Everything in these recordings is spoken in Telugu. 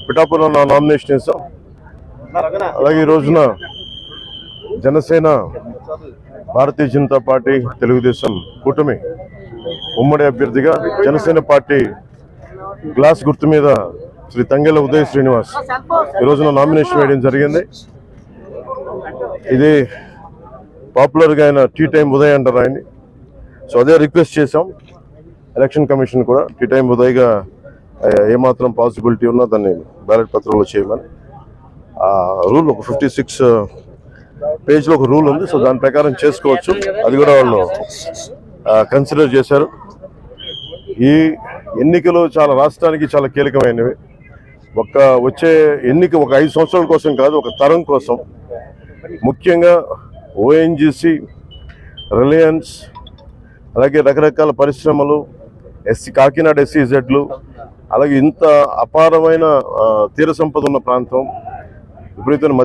పిఠాపురం నా నామినేషన్ ఇస్తాం. అలాగే ఈ రోజున జనసేన, భారతీయ జనతా పార్టీ, తెలుగుదేశం కూటమి ఉమ్మడి అభ్యర్థిగా జనసేన పార్టీ గ్లాస్ గుర్తు మీద శ్రీ తంగెళ్ల ఉదయ్ శ్రీనివాస్ ఈ రోజున నామినేషన్ వేయడం జరిగింది. ఇది పాపులర్గా ఆయన టీ టైం ఉదయ్ అంటారు ఆయన్ని. సో అదే రిక్వెస్ట్ చేశాం ఎలక్షన్ కమిషన్ కూడా, టీ టైం ఉదయ్గా ఏమాత్రం పాసిబిలిటీ ఉన్నా దాన్ని బ్యాలెట్ పత్రంలో చేయమని. రూల్ ఒక 56 పేజ్లో ఒక రూల్ ఉంది. సో దాని ప్రకారం చేసుకోవచ్చు. అది కూడా వాళ్ళు కన్సిడర్ చేశారు. ఈ ఎన్నికలు చాలా రాష్ట్రానికి చాలా కీలకమైనవి. వచ్చే ఎన్నిక ఒక 5 సంవత్సరాల కోసం కాదు, ఒక తరం కోసం. ముఖ్యంగా ఓఎన్జీసీ, రిలయన్స్, అలాగే రకరకాల పరిశ్రమలు, కాకినాడ SEZలు, అలాగే ఇంత అపారమైన తీర సంపద ఉన్న ప్రాంతం, విపరీతమైన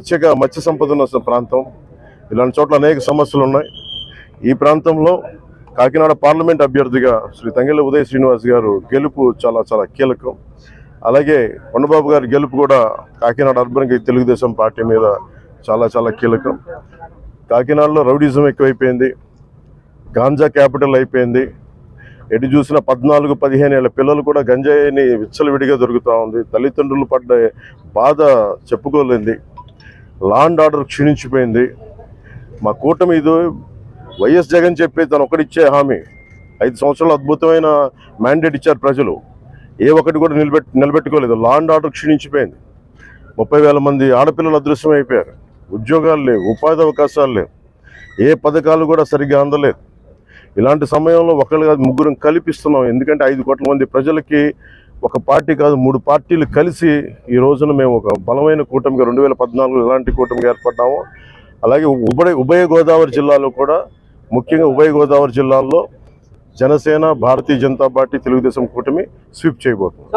మత్స్య సంపద ఉన్న ప్రాంతం, ఇలాంటి చోట్ల అనేక సమస్యలు ఉన్నాయి. ఈ ప్రాంతంలో కాకినాడ పార్లమెంట్ అభ్యర్థిగా శ్రీ తంగెళ్ల ఉదయ్ శ్రీనివాస్ గారు గెలుపు చాలా చాలా కీలకం. అలాగే కొండబాబు గారి గెలుపు కూడా కాకినాడ అర్బన్కి తెలుగుదేశం పార్టీ మీద చాలా చాలా కీలకం. కాకినాడలో రౌడీజం ఎక్కువైపోయింది, గాంజా క్యాపిటల్ అయిపోయింది. ఎటు చూసిన 14-15 ఏళ్ల పిల్లలు కూడా గంజాయిని విచ్చలవిడిగా దొరుకుతూ ఉంది. తల్లిదండ్రులు పడ్డ బాధ చెప్పుకోలేంది. Law and order క్షీణించిపోయింది. మా కూటమి ఇది వైఎస్ జగన్ చెప్పి తను ఒకటిచ్చే హామీ, 5 సంవత్సరాలు అద్భుతమైన మ్యాండేట్ ఇచ్చారు ప్రజలు. ఏ ఒక్కటి కూడా నిలబెట్టుకోలేదు. Law and order క్షీణించిపోయింది. 30,000 మంది ఆడపిల్లలు అదృశ్యం అయిపోయారు. ఉద్యోగాలు లేవు, ఉపాధి అవకాశాలు లేవు, ఏ పథకాలు కూడా సరిగ్గా అందలేదు. ఇలాంటి సమయంలో ఒకళ్ళు కాదు, ముగ్గురం కల్పిస్తున్నాం. ఎందుకంటే 5 కోట్ల మంది ప్రజలకి ఒక పార్టీ కాదు, 3 పార్టీలు కలిసి ఈ రోజున మేము ఒక బలమైన కూటమిగా 2014 ఎలాంటి కూటమిగా ఏర్పడ్డాము. అలాగే ఉభయ గోదావరి జిల్లాలో కూడా, ముఖ్యంగా ఉభయ గోదావరి జిల్లాల్లో జనసేన, భారతీయ జనతా పార్టీ, తెలుగుదేశం కూటమి స్వీప్ చేయబోతుంది.